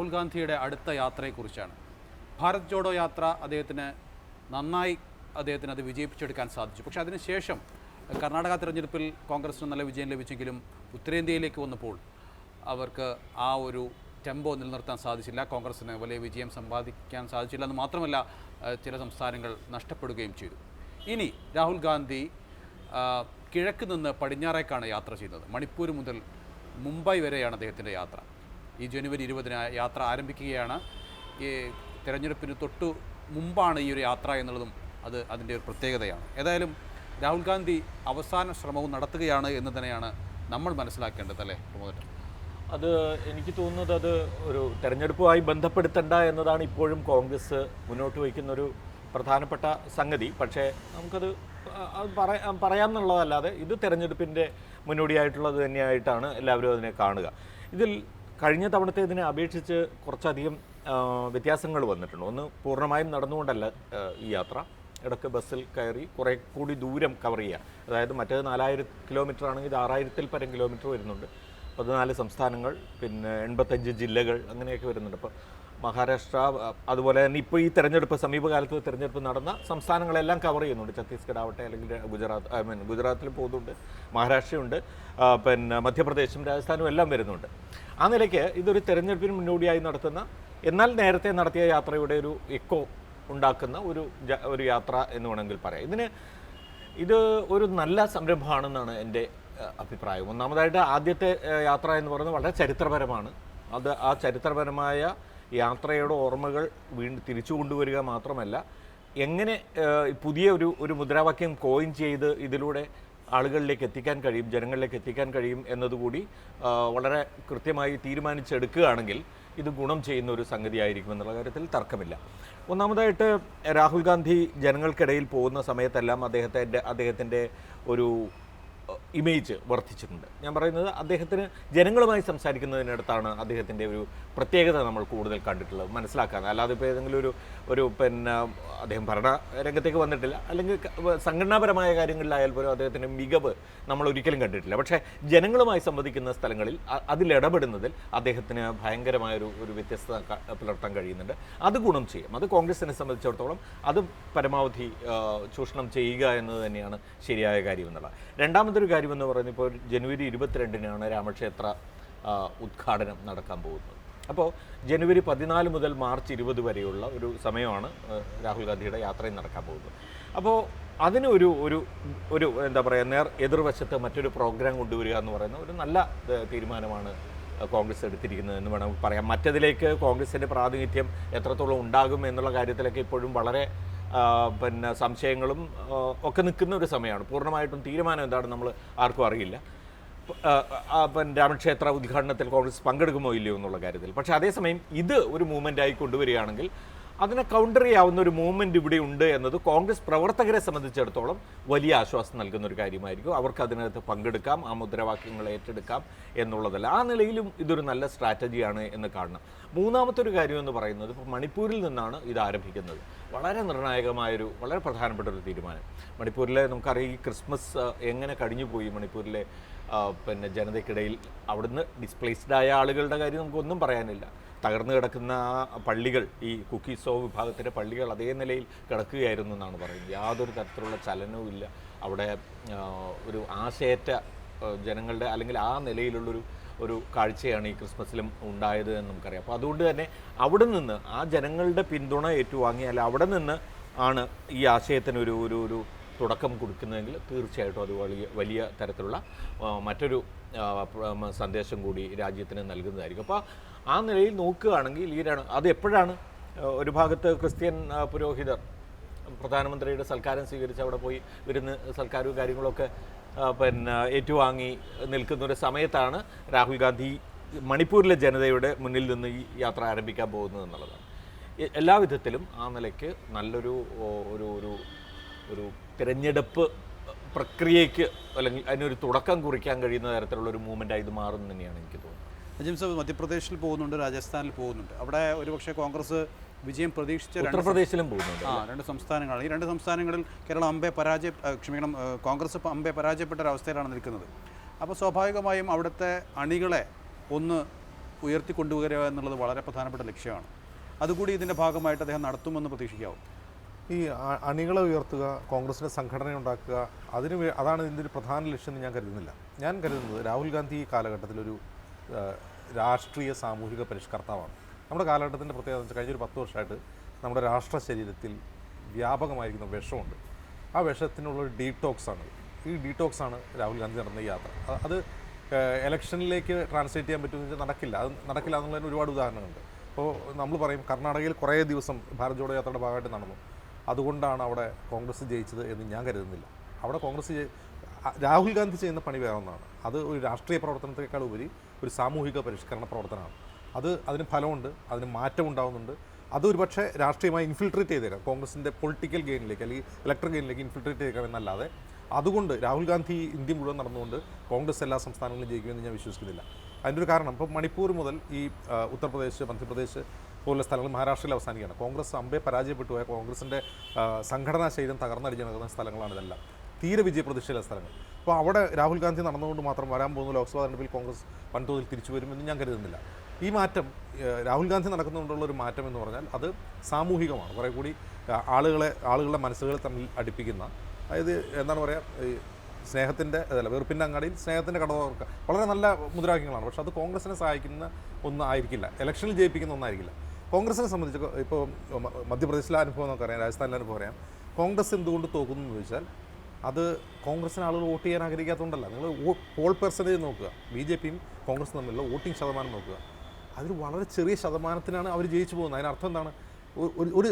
രാഹുൽ ഗാന്ധിയുടെ അടുത്ത യാത്രയെക്കുറിച്ചാണ്. ഭാരത് ജോഡോ യാത്ര നന്നായി അദ്ദേഹത്തിന് അത് വിജയിപ്പിച്ചെടുക്കാൻ സാധിച്ചു. പക്ഷേ അതിനുശേഷം കർണാടക തിരഞ്ഞെടുപ്പിൽ കോൺഗ്രസിന് നല്ല വിജയം ലഭിച്ചെങ്കിലും ഉത്തരേന്ത്യയിലേക്ക് വന്നപ്പോൾ അവർക്ക് ആ ഒരു ടെമ്പോ നിലനിർത്താൻ സാധിച്ചില്ല. കോൺഗ്രസിന് വലിയ വിജയം സമ്പാദിക്കാൻ സാധിച്ചില്ല എന്ന് മാത്രമല്ല, ചില സംസ്ഥാനങ്ങൾ നഷ്ടപ്പെടുകയും ചെയ്തു. ഇനി രാഹുൽ ഗാന്ധി കിഴക്ക് നിന്ന് പടിഞ്ഞാറേക്കാണ് യാത്ര ചെയ്യുന്നത്. മണിപ്പൂർ മുതൽ മുംബൈ വരെയാണ് അദ്ദേഹത്തിൻ്റെ യാത്ര. ഈ ജനുവരി 20-ന് യാത്ര ആരംഭിക്കുകയാണ്. ഈ തിരഞ്ഞെടുപ്പിന് തൊട്ടു മുമ്പാണ് ഈ ഒരു യാത്ര എന്നുള്ളതും അതിൻ്റെ ഒരു പ്രത്യേകതയാണ്. ഏതായാലും രാഹുൽ ഗാന്ധി അവസാന ശ്രമവും നടത്തുകയാണ് എന്ന് തന്നെയാണ് നമ്മൾ മനസ്സിലാക്കേണ്ടത്, അല്ലേ പ്രമോദൻ? അത് എനിക്ക് തോന്നുന്നത് അത് ഒരു തെരഞ്ഞെടുപ്പുമായി ബന്ധപ്പെടുത്തേണ്ട എന്നതാണ് ഇപ്പോഴും കോൺഗ്രസ് മുന്നോട്ട് വയ്ക്കുന്നൊരു പ്രധാനപ്പെട്ട സംഗതി. പക്ഷേ നമുക്കത് പറയാമെന്നുള്ളതല്ലാതെ ഇത് തെരഞ്ഞെടുപ്പിൻ്റെ മുന്നോടിയായിട്ടുള്ളത് തന്നെയായിട്ടാണ് എല്ലാവരും അതിനെ കാണുക. ഇതിൽ കഴിഞ്ഞ തവണത്തേതിനെ അപേക്ഷിച്ച് കുറച്ചധികം വ്യത്യാസങ്ങൾ വന്നിട്ടുണ്ട്. ഒന്ന്, പൂർണ്ണമായും നടന്നുകൊണ്ടല്ല ഈ യാത്ര. ഇടയ്ക്ക് ബസ്സിൽ കയറി കുറേ കൂടി ദൂരം കവർ ചെയ്യുക. അതായത് മറ്റേത് 4000 കിലോമീറ്റർ ആണെങ്കിൽ ഇത് 6000-ൽ പരം കിലോമീറ്റർ വരുന്നുണ്ട്. 14 സംസ്ഥാനങ്ങൾ, പിന്നെ 85 ജില്ലകൾ, അങ്ങനെയൊക്കെ വരുന്നുണ്ട്. അപ്പോൾ മഹാരാഷ്ട്ര, അതുപോലെ തന്നെ ഇപ്പോൾ ഈ തെരഞ്ഞെടുപ്പ് സമീപകാലത്ത് തെരഞ്ഞെടുപ്പ് നടന്ന സംസ്ഥാനങ്ങളെല്ലാം കവർ ചെയ്യുന്നുണ്ട്. ഛത്തീസ്ഗഡ് ആവട്ടെ, അല്ലെങ്കിൽ ഗുജറാത്തിൽ പോകുന്നുണ്ട്, മഹാരാഷ്ട്രയുണ്ട്, പിന്നെ മധ്യപ്രദേശും രാജസ്ഥാനും എല്ലാം വരുന്നുണ്ട്. ആ നിലയ്ക്ക് ഇതൊരു തെരഞ്ഞെടുപ്പിന് മുന്നോടിയായി നടത്തുന്ന, എന്നാൽ നേരത്തെ നടത്തിയ യാത്രയുടെ ഒരു എക്കോ ഉണ്ടാക്കുന്ന ഒരു യാത്ര എന്ന് വേണമെങ്കിൽ പറയാം. ഇത് ഒരു നല്ല സംരംഭമാണെന്നാണ് എൻ്റെ അഭിപ്രായം. ഒന്നാമതായിട്ട് ആദ്യത്തെ യാത്ര എന്ന് പറയുന്നത് വളരെ ചരിത്രപരമാണ്. ആ ചരിത്രപരമായ യാത്രയുടെ ഓർമ്മകൾ വീണ്ടും തിരിച്ചു കൊണ്ടുവരിക മാത്രമല്ല, എങ്ങനെ പുതിയ ഒരു മുദ്രാവാക്യം കോയിൻ ചെയ്ത് ഇതിലൂടെ ആളുകളിലേക്ക് എത്തിക്കാൻ കഴിയും, ജനങ്ങളിലേക്ക് എത്തിക്കാൻ കഴിയും എന്നതുകൂടി വളരെ കൃത്യമായി തീരുമാനിച്ചെടുക്കുകയാണെങ്കിൽ ഇത് ഗുണം ചെയ്യുന്ന ഒരു സംഗതിയായിരിക്കും എന്നുള്ള കാര്യത്തിൽ തർക്കമില്ല. ഒന്നാമതായിട്ട് രാഹുൽ ഗാന്ധി ജനങ്ങൾക്കിടയിൽ പോകുന്ന സമയത്തെല്ലാം അദ്ദേഹത്തിൻ്റെ ഒരു ഇമേജ് വർദ്ധിച്ചിട്ടുണ്ട്. ഞാൻ പറയുന്നത് അദ്ദേഹത്തിന് ജനങ്ങളുമായി സംസാരിക്കുന്നതിനടുത്താണ് അദ്ദേഹത്തിൻ്റെ ഒരു പ്രത്യേകത നമ്മൾ കൂടുതൽ കണ്ടിട്ടുള്ളത്, മനസ്സിലാക്കാൻ. അല്ലാതെ ഇപ്പോൾ ഏതെങ്കിലും പിന്നെ അദ്ദേഹം ഭരണ രംഗത്തേക്ക് വന്നിട്ടില്ല, അല്ലെങ്കിൽ സംഘടനാപരമായ കാര്യങ്ങളിലായാൽ പോലും അദ്ദേഹത്തിൻ്റെ മികവ് നമ്മൾ ഒരിക്കലും കണ്ടിട്ടില്ല. പക്ഷേ ജനങ്ങളുമായി സംവദിക്കുന്ന സ്ഥലങ്ങളിൽ അതിലിടപെടുന്നതിൽ അദ്ദേഹത്തിന് ഭയങ്കരമായൊരു വ്യത്യസ്തത പുലർത്താൻ കഴിയുന്നുണ്ട്. അത് ഗുണം ചെയ്യും. അത് കോൺഗ്രസിനെ സംബന്ധിച്ചിടത്തോളം അത് പരമാവധി ചൂഷണം ചെയ്യുക എന്നത് തന്നെയാണ് ശരിയായ കാര്യം എന്നുള്ളത്. രണ്ടാമതൊരു കാര്യമെന്ന് പറയുന്നത്, ഇപ്പോൾ ജനുവരി 22-നാണ് രാമക്ഷേത്ര ഉദ്ഘാടനം നടക്കാൻ പോകുന്നത്. അപ്പോൾ ജനുവരി 14 മുതൽ മാർച്ച് 20 വരെയുള്ള ഒരു സമയമാണ് രാഹുൽ ഗാന്ധിയുടെ യാത്രയിൽ നടക്കാൻ പോകുന്നത്. അപ്പോൾ അതിന് ഒരു എന്താ പറയുക, എതിർവശത്ത് മറ്റൊരു പ്രോഗ്രാം കൊണ്ടുവരിക എന്ന് പറയുന്ന ഒരു നല്ല തീരുമാനമാണ് കോൺഗ്രസ് എടുത്തിരിക്കുന്നത് എന്ന് വേണം പറയാം. മറ്റതിലേക്ക് കോൺഗ്രസിൻ്റെ പ്രാതിനിധ്യം എത്രത്തോളം ഉണ്ടാകും എന്നുള്ള കാര്യത്തിലൊക്കെ ഇപ്പോഴും വളരെ പിന്നെ സംശയങ്ങളും ഒക്കെ നിൽക്കുന്ന ഒരു സമയമാണ്. പൂർണ്ണമായിട്ടും തീരുമാനം എന്താണെന്ന് നമ്മൾ ആർക്കും അറിയില്ല. പിന്നെ രാമക്ഷേത്ര ഉദ്ഘാടനത്തിൽ കോൺഗ്രസ് പങ്കെടുക്കുമോ ഇല്ലയോ എന്നുള്ള കാര്യത്തിൽ. പക്ഷേ അതേസമയം ഇത് ഒരു മൂവ്മെൻറ്റായി കൊണ്ടുവരികയാണെങ്കിൽ അതിനെ കൗണ്ടർ ചെയ്യാവുന്ന ഒരു മൂവ്മെൻറ്റ് ഇവിടെ ഉണ്ട് എന്നത് കോൺഗ്രസ് പ്രവർത്തകരെ സംബന്ധിച്ചിടത്തോളം വലിയ ആശ്വാസം നൽകുന്ന ഒരു കാര്യമായിരിക്കും. അവർക്ക് അതിനകത്ത് പങ്കെടുക്കാം, ആ മുദ്രാവാക്യങ്ങൾ ഏറ്റെടുക്കാം എന്നുള്ളതല്ല. ആ നിലയിലും ഇതൊരു നല്ല സ്ട്രാറ്റജിയാണ് എന്ന് കാണണം. മൂന്നാമത്തെ ഒരു കാര്യം എന്ന് പറയുന്നത്, ഇപ്പോൾ മണിപ്പൂരിൽ നിന്നാണ് ഇത് ആരംഭിക്കുന്നത്. വളരെ നിർണായകമായൊരു, വളരെ പ്രധാനപ്പെട്ട ഒരു തീരുമാനം. മണിപ്പൂരിലെ നമുക്കറിയാം, ഈ ക്രിസ്മസ് എങ്ങനെ കഴിഞ്ഞുപോയി മണിപ്പൂരിലെ പിന്നെ ജനതയ്ക്കിടയിൽ. അവിടുന്ന് ഡിസ്പ്ലേസ്ഡായ ആളുകളുടെ കാര്യം നമുക്കൊന്നും പറയാനില്ല. തകർന്നു കിടക്കുന്ന ആ പള്ളികൾ, ഈ കുക്കീസോ വിഭാഗത്തിൻ്റെ പള്ളികൾ അതേ നിലയിൽ കിടക്കുകയായിരുന്നു എന്നാണ് പറയുന്നത്. യാതൊരു തരത്തിലുള്ള ചലനവും ഇല്ല. അവിടെ ഒരു ആശയറ്റ ജനങ്ങളുടെ, അല്ലെങ്കിൽ ആ നിലയിലുള്ളൊരു കാഴ്ചയാണ് ഈ ക്രിസ്മസിലും ഉണ്ടായത് എന്ന് നമുക്കറിയാം. അപ്പോൾ അതുകൊണ്ട് തന്നെ അവിടെ നിന്ന് ആ ജനങ്ങളുടെ പിന്തുണ ഏറ്റുവാങ്ങിയാൽ അവിടെ നിന്ന് ആണ് ഈ ആശയത്തിന് ഒരു തുടക്കം കൊടുക്കുന്നതെങ്കിൽ തീർച്ചയായിട്ടും അത് വലിയ തരത്തിലുള്ള മറ്റൊരു സന്ദേശം കൂടി രാജ്യത്തിന് നൽകുന്നതായിരിക്കും. അപ്പോൾ ആ നിലയിൽ നോക്കുകയാണെങ്കിൽ അത് എപ്പോഴാണ് ഒരു ഭാഗത്ത് ക്രിസ്ത്യൻ പുരോഹിതർ പ്രധാനമന്ത്രിയുടെ സൽക്കാരം സ്വീകരിച്ച് അവിടെ പോയി വിരുന്ന് സൽക്കാരവും കാര്യങ്ങളൊക്കെ പിന്നെ ഏറ്റുവാങ്ങി നിൽക്കുന്നൊരു സമയത്താണ് രാഹുൽ ഗാന്ധി മണിപ്പൂരിലെ ജനതയുടെ മുന്നിൽ നിന്ന് ഈ യാത്ര ആരംഭിക്കാൻ പോകുന്നത് എന്നുള്ളതാണ്. എല്ലാ വിധത്തിലും ആ നിലയ്ക്ക് നല്ലൊരു ഒരു തിരഞ്ഞെടുപ്പ് പ്രക്രിയയ്ക്ക്, അല്ലെങ്കിൽ അതിനൊരു തുടക്കം കുറിക്കാൻ കഴിയുന്ന തരത്തിലുള്ളൊരു മൂവ്മെൻറ്റായി ഇത് മാറും തന്നെയാണ് എനിക്ക് തോന്നുന്നത്. അജിംസ് മധ്യപ്രദേശിൽ പോകുന്നുണ്ട്, രാജസ്ഥാനിൽ പോകുന്നുണ്ട്. അവിടെ ഒരുപക്ഷെ കോൺഗ്രസ് വിജയം പ്രതീക്ഷിച്ച ഉത്തർപ്രദേശിലും പോകുന്നുണ്ട്. 2 സംസ്ഥാനങ്ങളാണ്. ഈ 2 സംസ്ഥാനങ്ങളിൽ കേരളം കോൺഗ്രസ് അമ്പെ പരാജയപ്പെട്ട ഒരവസ്ഥയിലാണ് നിൽക്കുന്നത്. അപ്പോൾ സ്വാഭാവികമായും അവിടുത്തെ അണികളെ ഒന്ന് ഉയർത്തിക്കൊണ്ടുവരിക എന്നുള്ളത് വളരെ പ്രധാനപ്പെട്ട ലക്ഷ്യമാണ്. അതുകൂടി ഇതിൻ്റെ ഭാഗമായിട്ട് അദ്ദേഹം നടത്തുമെന്ന് പ്രതീക്ഷിക്കാവും. ഈ അണികളെ ഉയർത്തുക, കോൺഗ്രസിൻ്റെ സംഘടന ഉണ്ടാക്കുക, അതാണ് ഇതിൻ്റെ ഒരു പ്രധാന ലക്ഷ്യം എന്ന് ഞാൻ കരുതുന്നില്ല. ഞാൻ കരുതുന്നത് രാഹുൽ ഗാന്ധി ഈ കാലഘട്ടത്തിലൊരു രാഷ്ട്രീയ സാമൂഹിക പരിഷ്കർത്താവാണ്. നമ്മുടെ കാലഘട്ടത്തിൻ്റെ പ്രത്യേകത എന്ന് വെച്ചാൽ കഴിഞ്ഞൊരു 10 വർഷമായിട്ട് നമ്മുടെ രാഷ്ട്ര ശരീരത്തിൽ വ്യാപകമായിരിക്കുന്ന വിഷമുണ്ട്. ആ വിഷത്തിനുള്ളൊരു ഡീടോക്സാണ്. ഈ ഡീടോക്സാണ് രാഹുൽ ഗാന്ധി നടന്ന ഈ യാത്ര. അത് ഇലക്ഷനിലേക്ക് ട്രാൻസ്ലേറ്റ് ചെയ്യാൻ പറ്റുമെന്ന് വെച്ചാൽ നടക്കില്ല എന്നുള്ളതിന് ഒരുപാട് ഉദാഹരണങ്ങളുണ്ട്. ഇപ്പോൾ നമ്മൾ പറയും കർണാടകയിൽ കുറേ ദിവസം ഭാരത് ജോഡോ യാത്രയുടെ ഭാഗമായിട്ട് നടന്നു, അതുകൊണ്ടാണ് അവിടെ കോൺഗ്രസ് ജയിച്ചത് എന്ന് ഞാൻ കരുതുന്നില്ല. അവിടെ രാഹുൽ ഗാന്ധി ചെയ്യുന്ന പണി വേറെ ഒന്നാണ്. അത് ഒരു രാഷ്ട്രീയ പ്രവർത്തനത്തെക്കാൾ ഉപരി ഒരു സാമൂഹിക പരിഷ്കരണ പ്രവർത്തനമാണ്. അതിന് ഫലമുണ്ട്, അതിന് മാറ്റം ഉണ്ടാകുന്നുണ്ട്. അതൊരു പക്ഷേ രാഷ്ട്രീയമായി ഇൻഫിൽട്രേറ്റ് ചെയ്തേക്കാം, കോൺഗ്രസിൻ്റെ പൊളിറ്റിക്കൽ ഗെയിനിലേക്ക് അല്ലെങ്കിൽ ഇലക്ട്രൽ ഗെയിനിലേക്ക് ഇൻഫിൽട്രേറ്റ് ചെയ്തേക്കാം എന്നല്ലാതെ അതുകൊണ്ട് രാഹുൽ ഗാന്ധി ഇന്ത്യ മുഴുവൻ നടന്നുകൊണ്ട് കോൺഗ്രസ് എല്ലാ സംസ്ഥാനങ്ങളിലും ജയിക്കുമെന്ന് ഞാൻ വിശ്വസിക്കുന്നില്ല. അതിൻ്റെ ഒരു കാരണം ഇപ്പോൾ മണിപ്പൂർ മുതൽ ഈ ഉത്തർപ്രദേശ്, മധ്യപ്രദേശ് പോലുള്ള സ്ഥലങ്ങൾ മഹാരാഷ്ട്രയിൽ അവസാനിക്കുകയാണ്. കോൺഗ്രസ് അമ്പെ പരാജയപ്പെട്ടു പോയ, കോൺഗ്രസിൻ്റെ സംഘടനാ ശൈലം തകർന്നടിച്ച് നടക്കുന്ന സ്ഥലങ്ങളാണ് ഇതെല്ലാം. തീരെ വിജയപ്രതീക്ഷയുള്ള സ്ഥലങ്ങൾ. അപ്പോൾ അവിടെ രാഹുൽ ഗാന്ധി നടന്നുകൊണ്ട് മാത്രം വരാൻ പോകുന്ന ലോക്സഭാ തെരഞ്ഞെടുപ്പിൽ കോൺഗ്രസ് വൻതോതിൽ തിരിച്ചു വരുമെന്ന് ഞാൻ കരുതുന്നില്ല. ഈ മാറ്റം രാഹുൽ ഗാന്ധി നടക്കുന്നതുകൊണ്ടുള്ളൊരു മാറ്റം എന്ന് പറഞ്ഞാൽ അത് സാമൂഹികമാണ്. കുറേ കൂടി ആളുകളുടെ മനസ്സുകൾ തമ്മിൽ അടുപ്പിക്കുന്ന, അതായത് എന്താണ് പറയുക, സ്നേഹത്തിൻ്റെ വെറുപ്പിൻ്റെ അങ്ങാടിയിൽ സ്നേഹത്തിൻ്റെ കട തുറക്കുക, വളരെ നല്ല മുദ്രാവാക്യങ്ങളാണ്. പക്ഷേ അത് കോൺഗ്രസിനെ സഹായിക്കുന്ന ഒന്നായിരിക്കില്ല, ഇലക്ഷനിൽ ജയിപ്പിക്കുന്ന ഒന്നായിരിക്കില്ല. കോൺഗ്രസിനെ സംബന്ധിച്ച് ഇപ്പോൾ മധ്യപ്രദേശിലെ അനുഭവം നമുക്കറിയാം, രാജസ്ഥാനിലെ അനുഭവം അറിയാം. കോൺഗ്രസ് എന്തുകൊണ്ട് തോക്കുന്നു എന്ന് ചോദിച്ചാൽ അത് കോൺഗ്രസിന് ആളുകൾ വോട്ട് ചെയ്യാൻ ആഗ്രഹിക്കാത്തതുകൊണ്ടല്ല. നിങ്ങൾ പോൾ പെർസെൻറ്റേജ് നോക്കുക, BJPയും കോൺഗ്രസും തമ്മിലുള്ള വോട്ടിംഗ് ശതമാനം നോക്കുക, അതിൽ വളരെ ചെറിയ ശതമാനത്തിനാണ് അവർ ജയിച്ചു പോകുന്നത്. അതിനർത്ഥം എന്താണ്?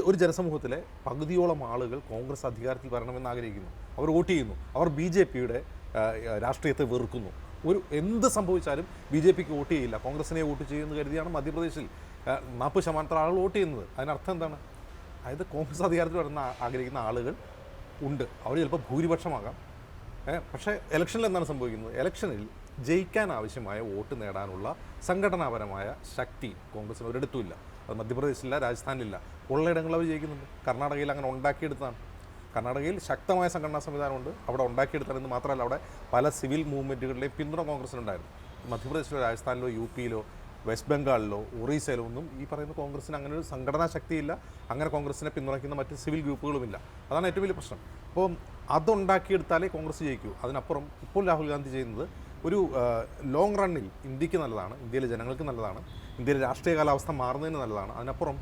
ഒരു ജനസമൂഹത്തിലെ പകുതിയോളം ആളുകൾ കോൺഗ്രസ് അധികാരത്തിൽ വരണമെന്ന് ആഗ്രഹിക്കുന്നു, അവർ വോട്ട് ചെയ്യുന്നു. അവർ BJPയുടെ രാഷ്ട്രീയത്തെ വെറുക്കുന്നു. എന്ത് സംഭവിച്ചാലും BJPക്ക് വോട്ട് ചെയ്യില്ല, കോൺഗ്രസിനെ വോട്ട് ചെയ്യുമെന്ന് കരുതിയാണ് മധ്യപ്രദേശിൽ 40% ആളുകൾ വോട്ട് ചെയ്യുന്നത്. അതിനർത്ഥം എന്താണ്? അതായത് കോൺഗ്രസ് അധികാരത്തിൽ വരുന്ന ആഗ്രഹിക്കുന്ന ആളുകൾ ഉണ്ട്, അവർ ചിലപ്പോൾ ഭൂരിപക്ഷമാകാം. പക്ഷേ ഇലക്ഷനിൽ എന്താണ് സംഭവിക്കുന്നത്? ഇലക്ഷനിൽ ജയിക്കാൻ ആവശ്യമായ വോട്ട് നേടാനുള്ള സംഘടനാപരമായ ശക്തി കോൺഗ്രസിന് ഒരിടത്തുമില്ല. അത് മധ്യപ്രദേശിലില്ല, രാജസ്ഥാനിലില്ല. ഉള്ളയിടങ്ങളിൽ അവർ ജയിക്കുന്നുണ്ട്. കർണാടകയിൽ അങ്ങനെ ഉണ്ടാക്കിയെടുത്താണ്. കർണാടകയിൽ ശക്തമായ സംഘടനാ സംവിധാനമുണ്ട്, അവിടെ ഉണ്ടാക്കിയെടുത്തതെന്ന് മാത്രമല്ല അവിടെ പല സിവിൽ മൂവ്മെൻറ്റുകളുടെയും പിന്തുണ കോൺഗ്രസിനുണ്ടായിരുന്നു. മധ്യപ്രദേശിലോ രാജസ്ഥാനിലോ UPയിലോ വെസ്റ്റ് ബംഗാളിലോ ഒറീസയിലോ ഒന്നും ഈ പറയുന്ന കോൺഗ്രസിന് അങ്ങനെ ഒരു സംഘടനാ ശക്തിയില്ല, അങ്ങനെ കോൺഗ്രസിനെ പിന്തുണയ്ക്കുന്ന മറ്റ് സിവിൽ ഗ്രൂപ്പുകളുമില്ല. അതാണ് ഏറ്റവും വലിയ പ്രശ്നം. അപ്പോൾ അതുണ്ടാക്കിയെടുത്താലേ കോൺഗ്രസ് ജയിക്കൂ. അതിനപ്പുറം ഇപ്പോൾ രാഹുൽ ഗാന്ധി ചെയ്യുന്നത് ഒരു ലോങ് റണ്ണിൽ ഇന്ത്യക്ക് നല്ലതാണ്, ഇന്ത്യയിലെ ജനങ്ങൾക്ക് നല്ലതാണ്, ഇന്ത്യയിലെ രാഷ്ട്രീയ കാലാവസ്ഥ മാറുന്നതിന് നല്ലതാണ്. അതിനപ്പുറം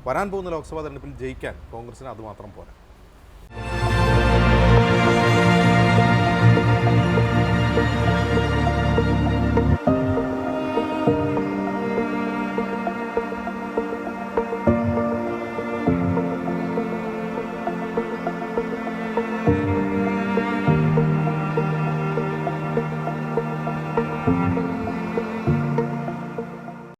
വരാൻ പോകുന്ന ലോക്സഭാ തെരഞ്ഞെടുപ്പിൽ ജയിക്കാൻ കോൺഗ്രസിന് അതുമാത്രം പോരാ.